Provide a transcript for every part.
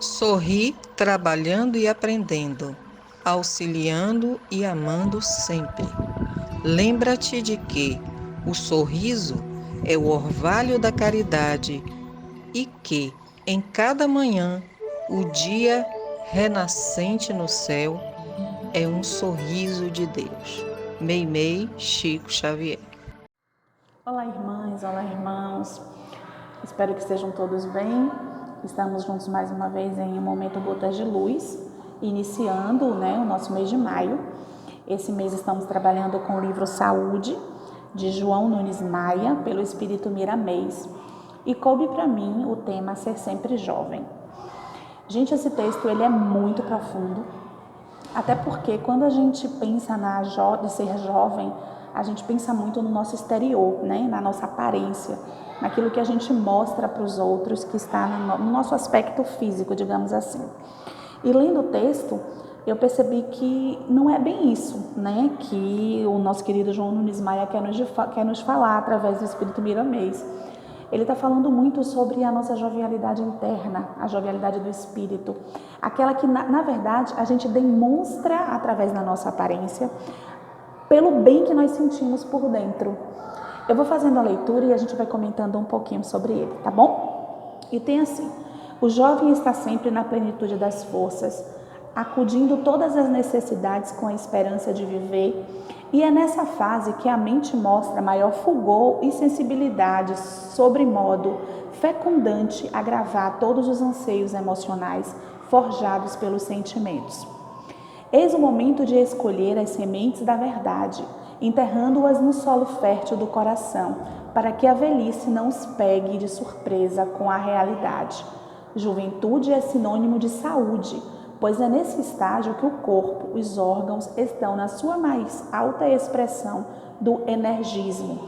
Sorri trabalhando e aprendendo, auxiliando e amando sempre. Lembra-te de que o sorriso é o orvalho da caridade e que, em cada manhã, o dia renascente no céu é um sorriso de Deus. Meimei Chico Xavier. Olá, irmãs, olá, irmãos. Espero que estejam todos bem. Estamos juntos mais uma vez em um momento Gotas de Luz, iniciando o nosso mês de maio. Esse mês estamos trabalhando com o livro Saúde, de João Nunes Maia, pelo Espírito Miramês. E coube para mim o tema Ser Sempre Jovem. Gente, esse texto ele é muito profundo, até porque quando a gente pensa de ser jovem, a gente pensa muito no nosso exterior, né? Na nossa aparência, naquilo que a gente mostra para os outros, que está no nosso aspecto físico, digamos assim. E lendo o texto, eu percebi que não é bem isso, né? Que o nosso querido João Nunes Maia quer nos falar através do Espírito Miramês. Ele está falando muito sobre a nossa jovialidade interna, a jovialidade do espírito, aquela que, na verdade, a gente demonstra através da nossa aparência, pelo bem que nós sentimos por dentro. Eu vou fazendo a leitura e a gente vai comentando um pouquinho sobre ele, tá bom? E tem assim: o jovem está sempre na plenitude das forças, acudindo todas as necessidades com a esperança de viver, e é nessa fase que a mente mostra maior fulgor e sensibilidade, sobre modo fecundante a gravar todos os anseios emocionais forjados pelos sentimentos. Eis o momento de escolher as sementes da verdade, enterrando-as no solo fértil do coração, para que a velhice não os pegue de surpresa com a realidade. Juventude é sinônimo de saúde, pois é nesse estágio que o corpo, os órgãos estão na sua mais alta expressão do energismo,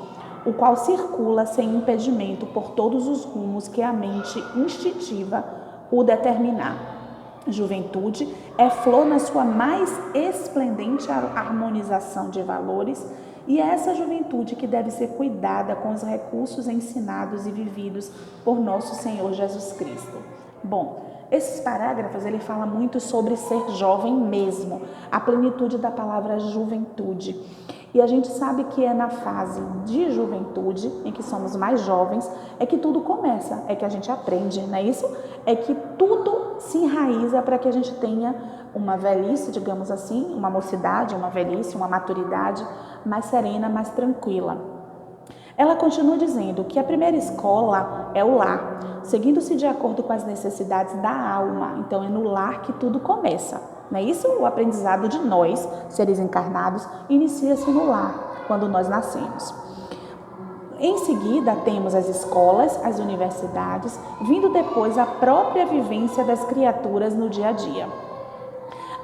o qual circula sem impedimento por todos os rumos que a mente instintiva o determinar. Juventude é flor na sua mais esplendente harmonização de valores, e é essa juventude que deve ser cuidada com os recursos ensinados e vividos por nosso Senhor Jesus Cristo. Bom, esses parágrafos ele fala muito sobre ser jovem mesmo, a plenitude da palavra juventude. E a gente sabe que é na fase de juventude, em que somos mais jovens, é que tudo começa, é que a gente aprende, não é isso? É que tudo se enraiza para que a gente tenha uma velhice, digamos assim, uma mocidade, uma velhice, uma maturidade mais serena, mais tranquila. Ela continua dizendo que a primeira escola é o lar, seguindo-se de acordo com as necessidades da alma. Então é no lar que tudo começa, não é isso? O aprendizado de nós, seres encarnados, inicia-se no lar, quando nós nascemos. Em seguida, temos as escolas, as universidades, vindo depois a própria vivência das criaturas no dia a dia.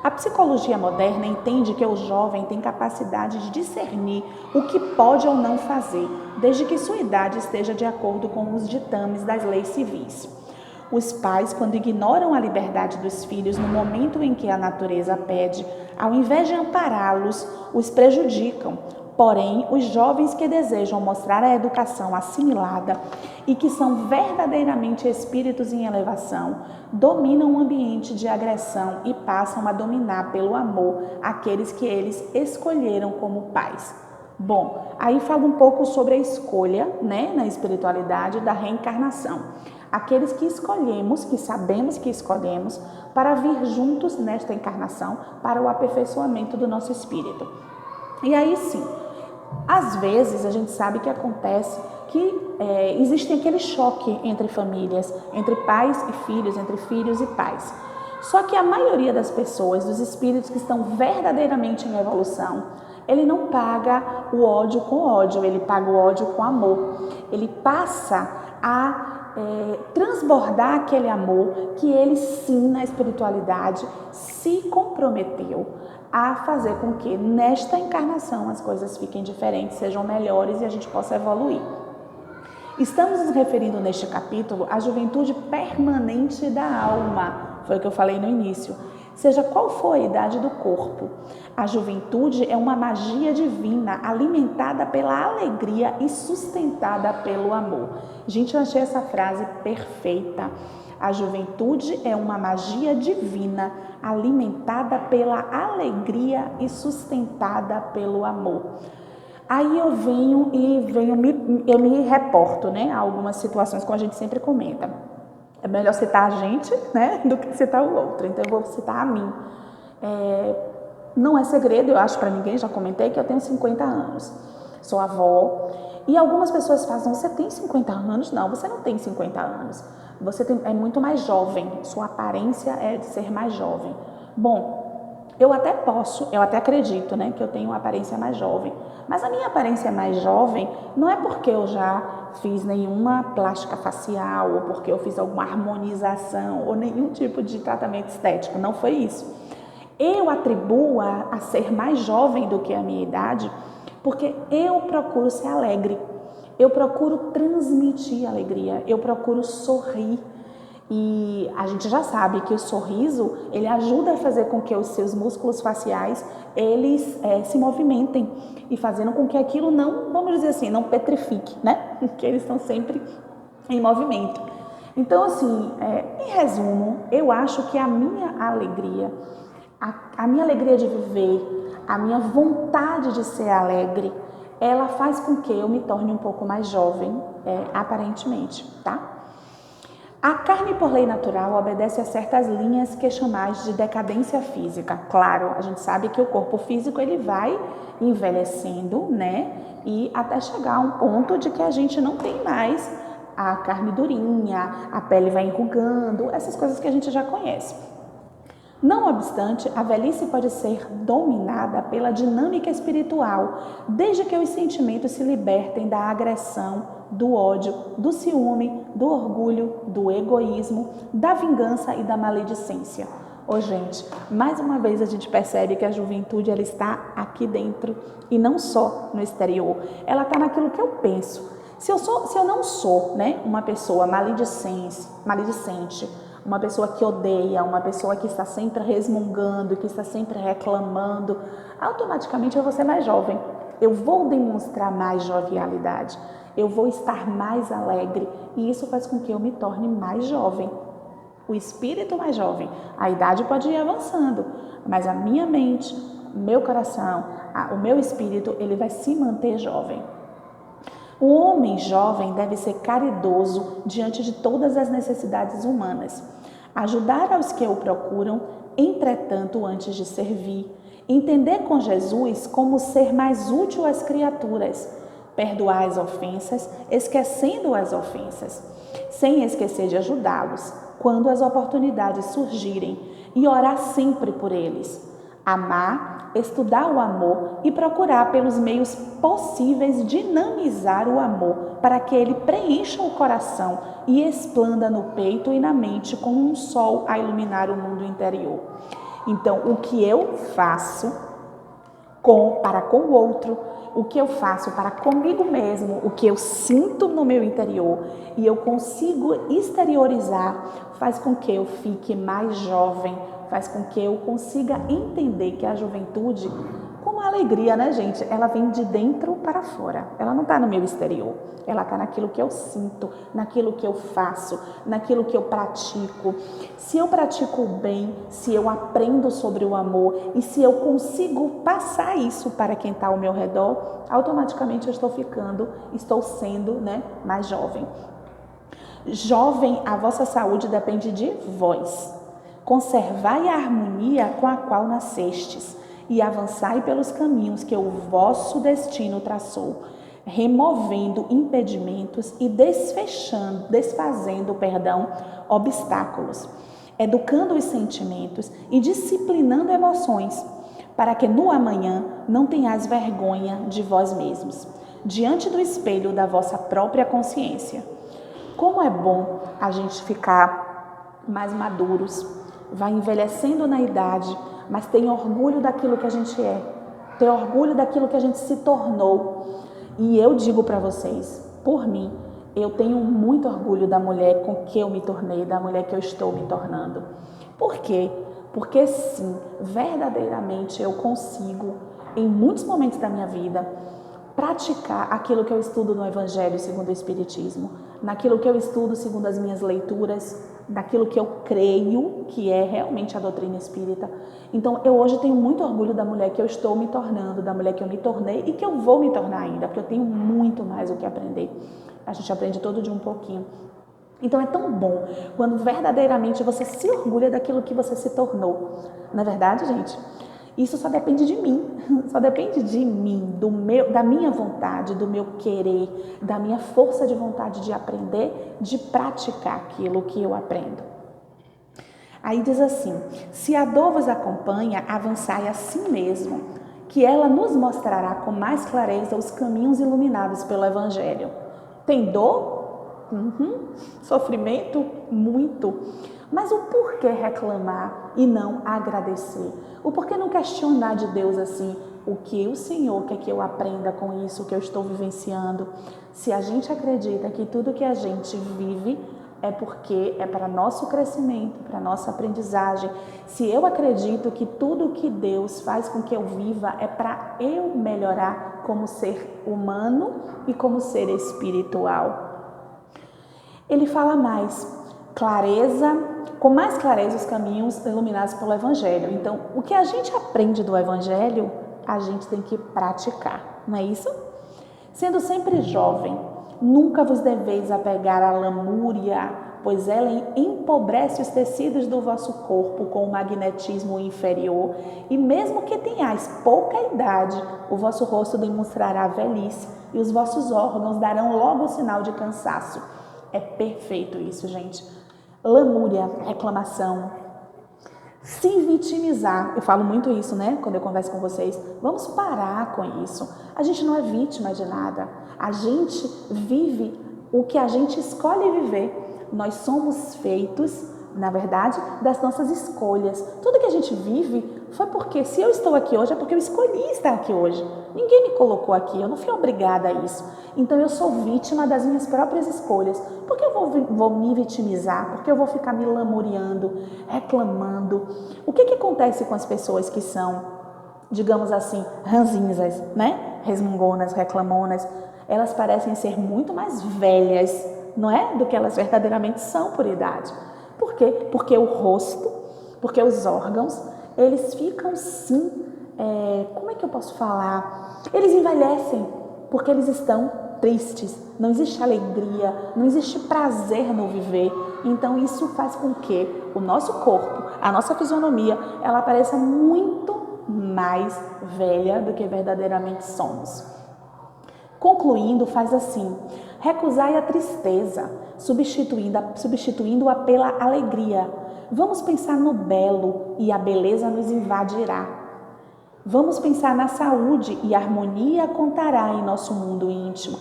A psicologia moderna entende que o jovem tem capacidade de discernir o que pode ou não fazer, desde que sua idade esteja de acordo com os ditames das leis civis. Os pais, quando ignoram a liberdade dos filhos no momento em que a natureza pede, ao invés de ampará-los, os prejudicam. Porém, os jovens que desejam mostrar a educação assimilada e que são verdadeiramente espíritos em elevação, dominam o ambiente de agressão e passam a dominar pelo amor aqueles que eles escolheram como pais. Bom, aí fala um pouco sobre a escolha, na espiritualidade da reencarnação. Aqueles que escolhemos, que sabemos que escolhemos, para vir juntos nesta encarnação para o aperfeiçoamento do nosso espírito. E aí sim, às vezes a gente sabe que acontece que existe aquele choque entre famílias, entre pais e filhos, entre filhos e pais. Só que a maioria das pessoas, dos espíritos que estão verdadeiramente em evolução, ele não paga o ódio com ódio, ele paga o ódio com amor. Ele passa a transbordar aquele amor que ele sim, na espiritualidade, se comprometeu a fazer com que nesta encarnação as coisas fiquem diferentes, sejam melhores e a gente possa evoluir. Estamos nos referindo neste capítulo à juventude permanente da alma, foi o que eu falei no início. Seja qual for a idade do corpo, a juventude é uma magia divina alimentada pela alegria e sustentada pelo amor. Gente, eu achei essa frase perfeita. A juventude é uma magia divina, alimentada pela alegria e sustentada pelo amor. Aí eu me reporto, né, a algumas situações que a gente sempre comenta. É melhor citar a gente, né, do que citar o outro. Então eu vou citar a mim. Não é segredo, eu acho, para ninguém, já comentei que eu tenho 50 anos. Sou avó. E algumas pessoas falam, você tem 50 anos? Não, você não tem 50 anos. Você é muito mais jovem. Sua aparência é de ser mais jovem. Bom, eu até acredito, né, que eu tenho uma aparência mais jovem. Mas a minha aparência mais jovem não é porque eu já fiz nenhuma plástica facial ou porque eu fiz alguma harmonização ou nenhum tipo de tratamento estético. Não foi isso. Eu atribuo a ser mais jovem do que a minha idade porque eu procuro ser alegre, eu procuro transmitir alegria, eu procuro sorrir. E a gente já sabe que o sorriso, ele ajuda a fazer com que os seus músculos faciais, eles se movimentem e fazendo com que aquilo não, vamos dizer assim, não petrifique, né? Que eles estão sempre em movimento. Então, assim, em resumo, eu acho que a minha alegria de viver, a minha vontade de ser alegre, ela faz com que eu me torne um pouco mais jovem, aparentemente, tá? A carne por lei natural obedece a certas linhas que chamamos de decadência física. Claro, a gente sabe que o corpo físico ele vai envelhecendo, né? E até chegar a um ponto de que a gente não tem mais a carne durinha, a pele vai enrugando, essas coisas que a gente já conhece. Não obstante, a velhice pode ser dominada pela dinâmica espiritual, desde que os sentimentos se libertem da agressão, do ódio, do ciúme, do orgulho, do egoísmo, da vingança e da maledicência. Gente, mais uma vez a gente percebe que a juventude ela está aqui dentro e não só no exterior. Ela está naquilo que eu penso. Se eu não sou, né, uma pessoa maledicente, uma pessoa que odeia, uma pessoa que está sempre resmungando, que está sempre reclamando, automaticamente eu vou ser mais jovem. Eu vou demonstrar mais jovialidade, eu vou estar mais alegre e isso faz com que eu me torne mais jovem. O espírito mais jovem. A idade pode ir avançando, mas a minha mente, o meu coração, o meu espírito, ele vai se manter jovem. O homem jovem deve ser caridoso diante de todas as necessidades humanas, ajudar aos que o procuram, entretanto, antes de servir, entender com Jesus como ser mais útil às criaturas, perdoar as ofensas, esquecendo as ofensas, sem esquecer de ajudá-los quando as oportunidades surgirem e orar sempre por eles. Amar, estudar o amor e procurar pelos meios possíveis dinamizar o amor para que ele preencha o coração e esplenda no peito e na mente como um sol a iluminar o mundo interior. Então, o que eu faço para com o outro, o que eu faço para comigo mesmo, o que eu sinto no meu interior e eu consigo exteriorizar, faz com que eu fique mais jovem, faz com que eu consiga entender que a juventude, como a alegria, né, gente? Ela vem de dentro para fora. Ela não está no meu exterior. Ela está naquilo que eu sinto, naquilo que eu faço, naquilo que eu pratico. Se eu pratico o bem, se eu aprendo sobre o amor e se eu consigo passar isso para quem está ao meu redor, automaticamente eu estou sendo, né, mais jovem. Jovem, a vossa saúde depende de vós. Conservai a harmonia com a qual nascestes e avançai pelos caminhos que o vosso destino traçou, removendo impedimentos e desfazendo obstáculos, educando os sentimentos e disciplinando emoções, para que no amanhã não tenhais vergonha de vós mesmos, diante do espelho da vossa própria consciência. Como é bom a gente ficar mais maduros, vai envelhecendo na idade, mas tem orgulho daquilo que a gente é, tem orgulho daquilo que a gente se tornou. E eu digo para vocês, por mim, eu tenho muito orgulho da mulher com que eu me tornei, da mulher que eu estou me tornando. Por quê? Porque sim, verdadeiramente eu consigo, em muitos momentos da minha vida, praticar aquilo que eu estudo no Evangelho segundo o Espiritismo, naquilo que eu estudo segundo as minhas leituras, daquilo que eu creio que é realmente a doutrina espírita. Então, eu hoje tenho muito orgulho da mulher que eu estou me tornando, da mulher que eu me tornei e que eu vou me tornar ainda, porque eu tenho muito mais o que aprender. A gente aprende todo dia um pouquinho. Então, é tão bom quando verdadeiramente você se orgulha daquilo que você se tornou. Não é verdade, gente? Isso só depende de mim, só depende de mim, da minha vontade, do meu querer, da minha força de vontade de aprender, de praticar aquilo que eu aprendo. Aí diz assim: se a dor vos acompanha, avançai a si mesmo, que ela nos mostrará com mais clareza os caminhos iluminados pelo Evangelho. Tem dor? Sofrimento? Muito. Mas o porquê reclamar e não agradecer? O porquê não questionar de Deus assim, o que o Senhor quer que eu aprenda com isso que eu estou vivenciando? Se a gente acredita que tudo que a gente vive é porque é para nosso crescimento, para nossa aprendizagem. Se eu acredito que tudo que Deus faz com que eu viva é para eu melhorar como ser humano e como ser espiritual. Ele fala mais, com mais clareza os caminhos iluminados pelo Evangelho. Então, o que a gente aprende do Evangelho, a gente tem que praticar, não é isso? Sendo sempre jovem, nunca vos deveis apegar à lamúria, pois ela empobrece os tecidos do vosso corpo com o magnetismo inferior, e mesmo que tenhais pouca idade, o vosso rosto demonstrará a velhice e os vossos órgãos darão logo o sinal de cansaço. É perfeito isso, gente. Lamúria, reclamação, se vitimizar. Eu falo muito isso, né? Quando eu converso com vocês. Vamos parar com isso. A gente não é vítima de nada. A gente vive o que a gente escolhe viver. Nós somos feitos, na verdade, das nossas escolhas. Tudo que a gente vive foi porque, se eu estou aqui hoje, é porque eu escolhi estar aqui hoje. Ninguém me colocou aqui, eu não fui obrigada a isso. Então, eu sou vítima das minhas próprias escolhas. Por que eu vou me vitimizar? Por que eu vou ficar me lamuriando, reclamando? O que acontece com as pessoas que são, digamos assim, ranzinhas, né? Resmungonas, reclamonas? Elas parecem ser muito mais velhas, não é? Do que elas verdadeiramente são por idade. Por quê? Porque o rosto, porque os órgãos, eles ficam sim, como é que eu posso falar? Eles envelhecem, porque eles estão tristes, não existe alegria, não existe prazer no viver. Então isso faz com que o nosso corpo, a nossa fisionomia, ela pareça muito mais velha do que verdadeiramente somos. Concluindo, faz assim: recusai a tristeza, substituindo-a pela alegria. Vamos pensar no belo e a beleza nos invadirá. Vamos pensar na saúde e a harmonia cantará em nosso mundo íntimo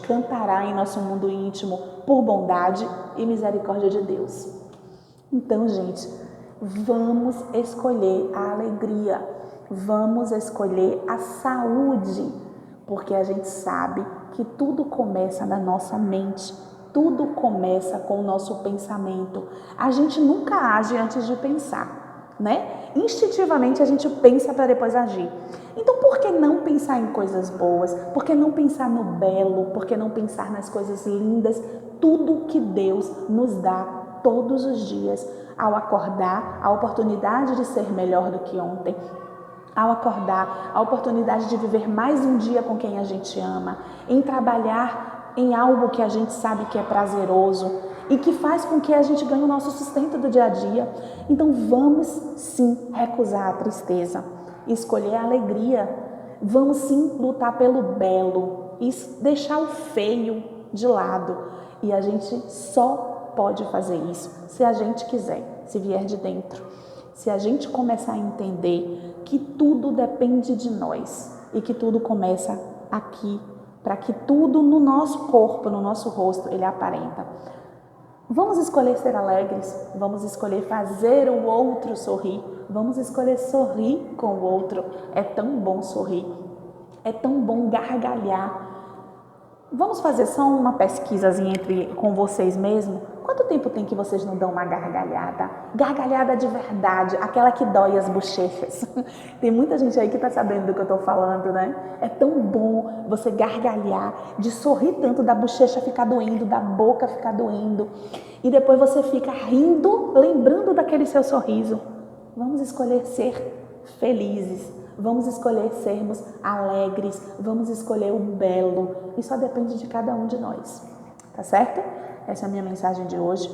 por bondade e misericórdia de Deus. Então, gente, vamos escolher a alegria, vamos escolher a saúde, porque a gente sabe que tudo começa na nossa mente, tudo começa com o nosso pensamento. A gente nunca age antes de pensar, né? Instintivamente a gente pensa para depois agir. Então, por que não pensar em coisas boas? Por que não pensar no belo? Por que não pensar nas coisas lindas? Tudo que Deus nos dá todos os dias. Ao acordar, a oportunidade de ser melhor do que ontem. Ao acordar, a oportunidade de viver mais um dia com quem a gente ama. Em trabalhar em algo que a gente sabe que é prazeroso e que faz com que a gente ganhe o nosso sustento do dia a dia. Então vamos sim recusar a tristeza, escolher a alegria. Vamos sim lutar pelo belo e deixar o feio de lado. E a gente só pode fazer isso se a gente quiser, se vier de dentro. Se a gente começar a entender que tudo depende de nós e que tudo começa aqui, para que tudo no nosso corpo, no nosso rosto, ele aparenta. Vamos escolher ser alegres, vamos escolher fazer o outro sorrir, vamos escolher sorrir com o outro. É tão bom sorrir, é tão bom gargalhar. Vamos fazer só uma pesquisazinha com vocês mesmos. Quanto tempo tem que vocês não dão uma gargalhada? Gargalhada de verdade, aquela que dói as bochechas. Tem muita gente aí que tá sabendo do que eu tô falando, né? É tão bom você gargalhar, de sorrir tanto, da bochecha ficar doendo, da boca ficar doendo. E depois você fica rindo, lembrando daquele seu sorriso. Vamos escolher ser felizes. Vamos escolher sermos alegres. Vamos escolher o belo. E só depende de cada um de nós. Tá certo? Essa é a minha mensagem de hoje.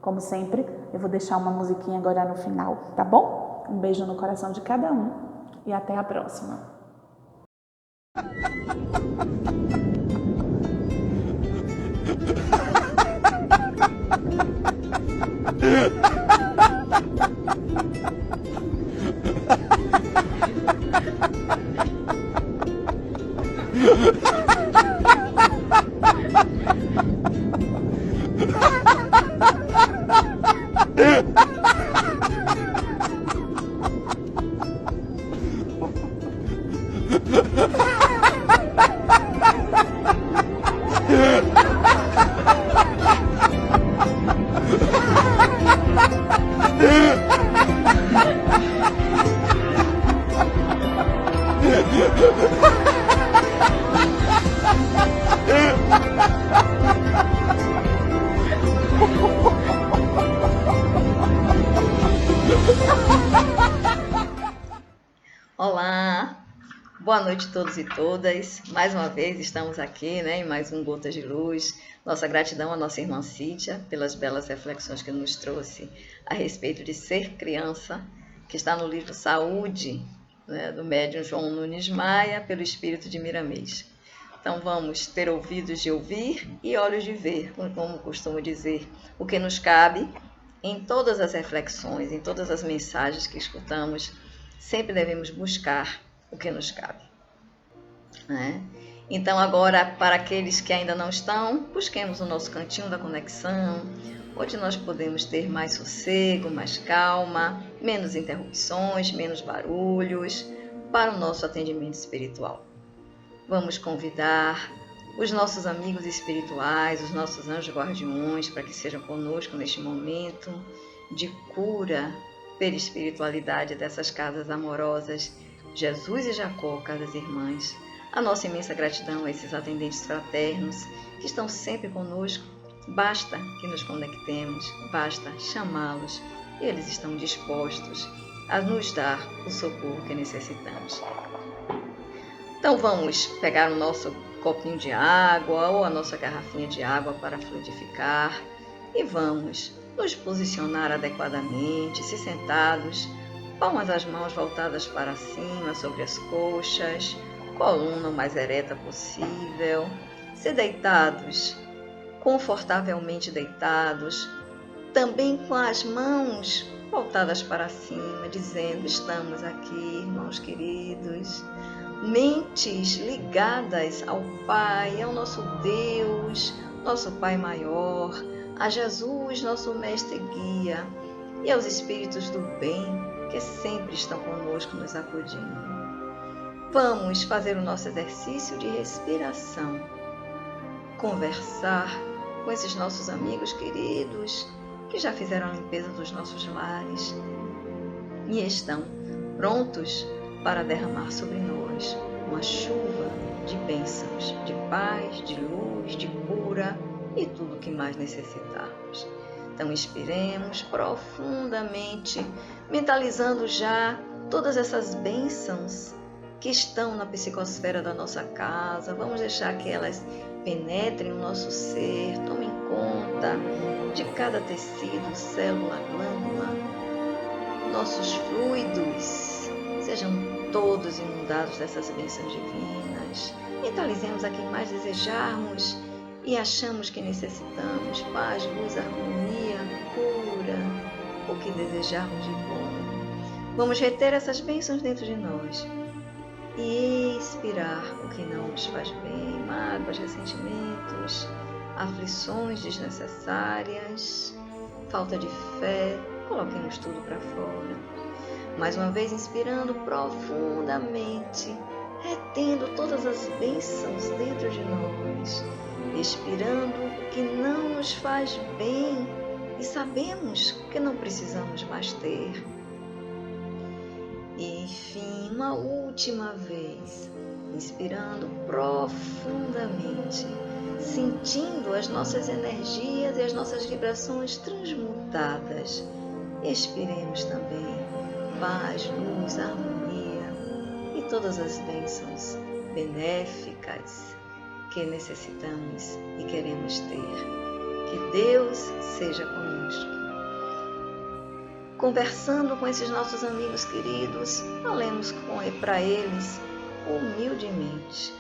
Como sempre, eu vou deixar uma musiquinha agora no final, tá bom? Um beijo no coração de cada um e até a próxima. Olá, boa noite a todos e todas. Mais uma vez estamos aqui, em mais um Gotas de Luz. Nossa gratidão à nossa irmã Cíntia pelas belas reflexões que nos trouxe a respeito de ser criança, que está no livro Saúde, do médium João Nunes Maia, pelo espírito de Miramês. Então vamos ter ouvidos de ouvir e olhos de ver, como costumo dizer, o que nos cabe em todas as reflexões, em todas as mensagens que escutamos. Sempre devemos buscar o que nos cabe. Então agora, para aqueles que ainda não estão, busquemos o nosso cantinho da conexão, onde nós podemos ter mais sossego, mais calma, menos interrupções, menos barulhos, para o nosso atendimento espiritual. Vamos convidar os nossos amigos espirituais, os nossos anjos guardiões, para que sejam conosco neste momento de cura pela espiritualidade dessas casas amorosas, Jesus e Jacó, casas irmãs. A nossa imensa gratidão a esses atendentes fraternos que estão sempre conosco. Basta que nos conectemos, basta chamá-los e eles estão dispostos a nos dar o socorro que necessitamos. Então vamos pegar o nosso copinho de água ou a nossa garrafinha de água para fluidificar e vamos nos posicionar adequadamente, se sentados, palmas das mãos voltadas para cima, sobre as coxas, coluna o mais ereta possível, se deitados, confortavelmente deitados, também com as mãos voltadas para cima, dizendo: estamos aqui, irmãos queridos, mentes ligadas ao Pai, ao nosso Deus, nosso Pai maior, a Jesus, nosso mestre guia, e aos espíritos do bem que sempre estão conosco nos acudindo. Vamos fazer o nosso exercício de respiração, conversar com esses nossos amigos queridos que já fizeram a limpeza dos nossos lares e estão prontos para derramar sobre nós uma chuva de bênçãos, de paz, de luz, de cura e tudo o que mais necessitarmos. Então inspiremos profundamente, mentalizando já todas essas bênçãos que estão na psicosfera da nossa casa. Vamos deixar que elas penetrem o nosso ser, tomem conta de cada tecido, célula, glândula. Nossos fluidos sejam todos inundados dessas bênçãos divinas. Mentalizemos a quem mais desejarmos e achamos que necessitamos: paz, luz, harmonia, cura, o que desejarmos de bom. Vamos reter essas bênçãos dentro de nós e expirar o que não nos faz bem: mágoas, ressentimentos, aflições desnecessárias, falta de fé. Coloquemos tudo para fora. Mais uma vez, inspirando profundamente, retendo todas as bênçãos dentro de nós expirando o que não nos faz bem e sabemos que não precisamos mais ter. E, enfim, uma última vez, inspirando profundamente, sentindo as nossas energias e as nossas vibrações transmutadas. Expiremos também paz, luz, harmonia e todas as bênçãos benéficas que necessitamos e queremos ter. Que Deus seja conosco. Conversando com esses nossos amigos queridos, falemos para eles humildemente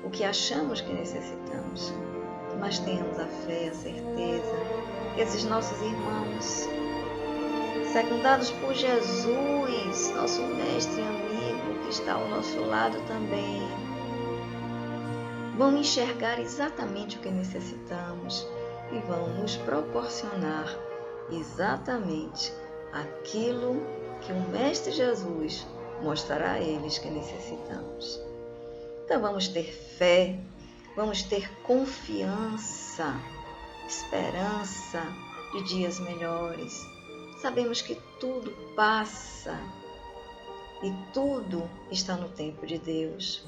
o que achamos que necessitamos, mas tenhamos a fé, a certeza que esses nossos irmãos, secundados por Jesus, nosso mestre e amigo que está ao nosso lado também, vão enxergar exatamente o que necessitamos e vão nos proporcionar exatamente aquilo que o Mestre Jesus mostrará a eles que necessitamos. Então vamos ter fé, vamos ter confiança, esperança de dias melhores. Sabemos que tudo passa e tudo está no tempo de Deus.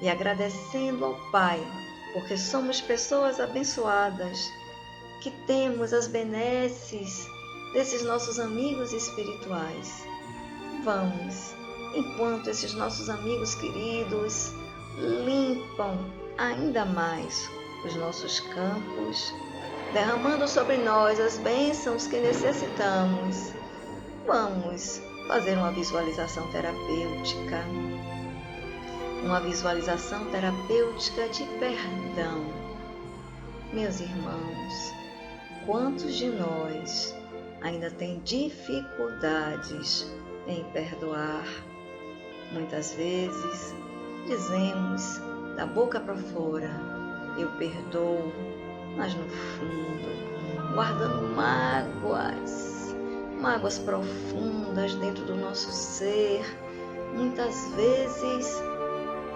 E agradecendo ao Pai, porque somos pessoas abençoadas, que temos as benesses desses nossos amigos espirituais. Vamos, enquanto esses nossos amigos queridos limpam ainda mais os nossos campos, derramando sobre nós as bênçãos que necessitamos, vamos fazer uma visualização terapêutica. Uma visualização terapêutica de perdão. Meus irmãos, quantos de nós ainda têm dificuldades em perdoar? Muitas vezes dizemos da boca para fora, eu perdoo, mas no fundo, guardando mágoas profundas dentro do nosso ser, muitas vezes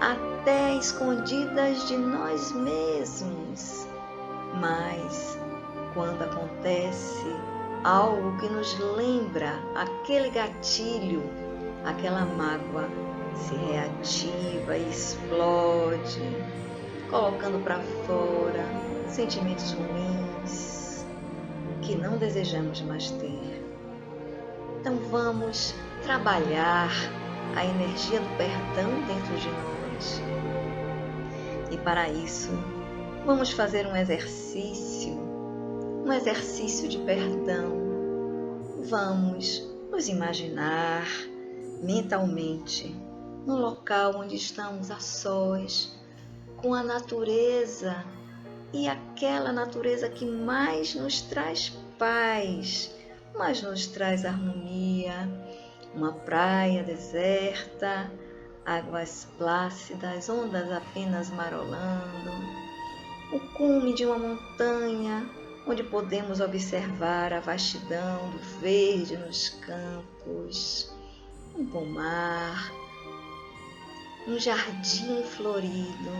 até escondidas de nós mesmos. Mas quando acontece algo que nos lembra aquele gatilho, aquela mágoa se reativa e explode, colocando para fora sentimentos ruins que não desejamos mais ter. Então vamos trabalhar a energia do perdão dentro de nós. E para isso, vamos fazer um exercício de perdão. Vamos nos imaginar mentalmente no local onde estamos a sós, com a natureza, e aquela natureza que mais nos traz paz, mais nos traz harmonia, uma praia deserta, águas plácidas, ondas apenas marolando, o cume de uma montanha, onde podemos observar a vastidão do verde nos campos, um pomar, um jardim florido,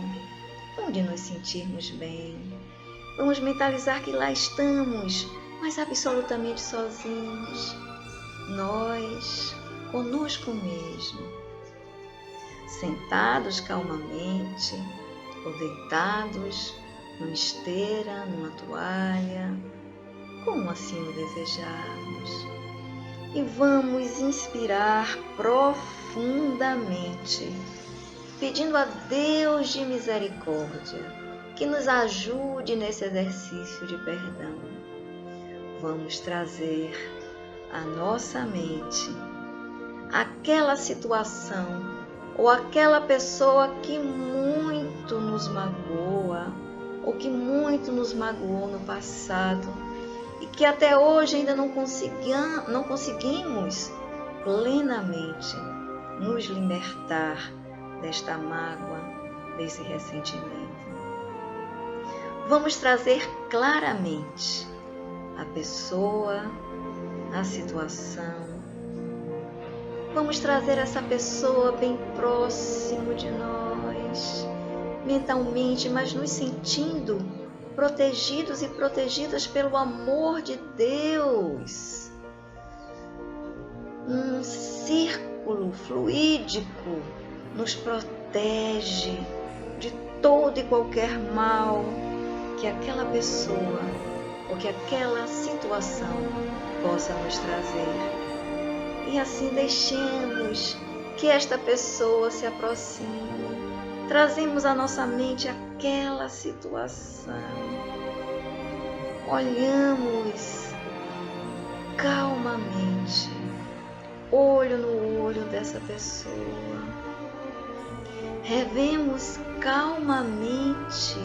onde nos sentirmos bem. Vamos mentalizar que lá estamos, mas absolutamente sozinhos, nós, conosco mesmo, sentados calmamente ou deitados numa esteira, numa toalha, como assim o desejarmos. E vamos inspirar profundamente, pedindo a Deus de misericórdia que nos ajude nesse exercício de perdão. Vamos trazer à nossa mente aquela situação ou aquela pessoa que muito nos magoa ou que muito nos magoou no passado e que até hoje ainda não conseguimos plenamente nos libertar desta mágoa, desse ressentimento. Vamos trazer claramente a pessoa, a situação. Vamos trazer essa pessoa bem próximo de nós, mentalmente, mas nos sentindo protegidos e protegidas pelo amor de Deus. Um círculo fluídico nos protege de todo e qualquer mal que aquela pessoa ou que aquela situação possa nos trazer. E assim deixemos que esta pessoa se aproxime. Trazemos à nossa mente aquela situação. Olhamos calmamente, olho no olho dessa pessoa. Revemos calmamente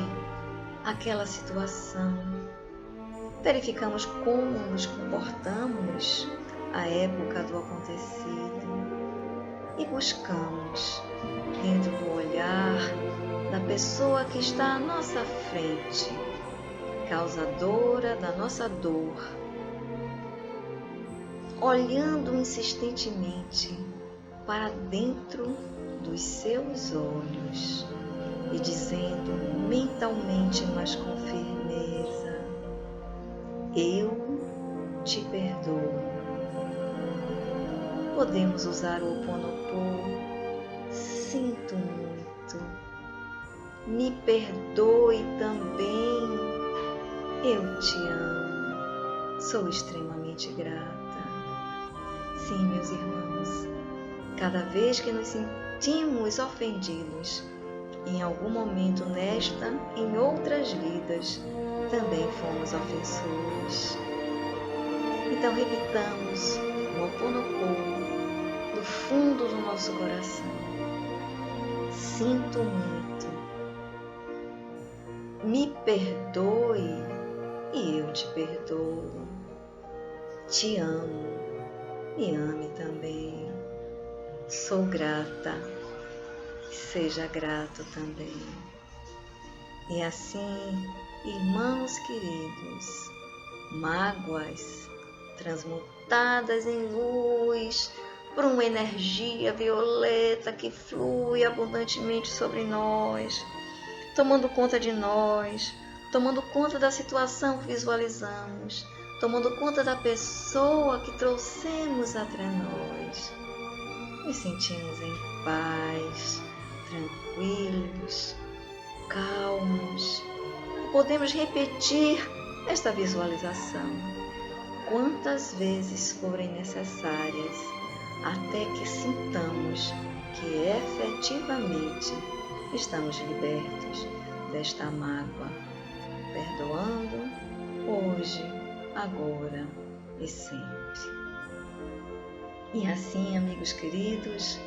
aquela situação. Verificamos como nos comportamos à época do acontecido e buscamos, dentro do olhar da pessoa que está à nossa frente, causadora da nossa dor, olhando insistentemente para dentro dos seus olhos e dizendo mentalmente, mas com firmeza: eu te perdoo. Podemos usar o Ho Oponopono. Sinto muito. Me perdoe também. Eu te amo. Sou extremamente grata. Sim, meus irmãos, cada vez que nos sentimos ofendidos, em algum momento nesta, em outras vidas, também fomos ofensores. Então repitamos o Ho Oponopono do fundo do nosso coração. Sinto muito. Me perdoe e eu te perdoo. Te amo. Me ame também. Sou grata. Seja grato também. E assim, irmãos queridos, mágoas transmutadas em luz por uma energia violeta que flui abundantemente sobre nós, tomando conta de nós, tomando conta da situação que visualizamos, tomando conta da pessoa que trouxemos até nós. Nos sentimos em paz, tranquilos, calmos. Podemos repetir esta visualização quantas vezes forem necessárias, até que sintamos que efetivamente estamos libertos desta mágoa, perdoando hoje, agora e sempre. E assim, amigos queridos,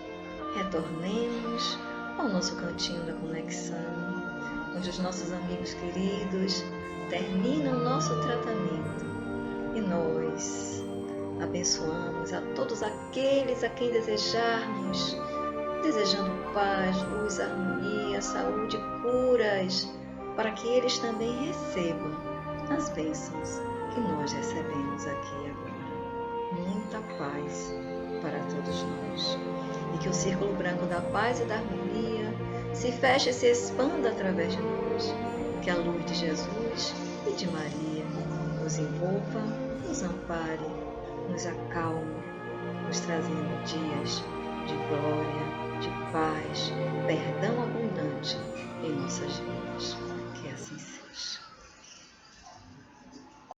retornemos ao nosso cantinho da conexão, onde os nossos amigos queridos terminam o nosso tratamento e nós abençoamos a todos aqueles a quem desejarmos, desejando paz, luz, harmonia, saúde, curas, para que eles também recebam as bênçãos que nós recebemos aqui agora. Muita paz para todos nós. E que o círculo branco da paz e da harmonia se feche e se expanda através de nós. Que a luz de Jesus e de Maria nos envolva, nos ampare, nos acalme, nos trazendo dias de glória, de paz, perdão abundante em nossas vidas.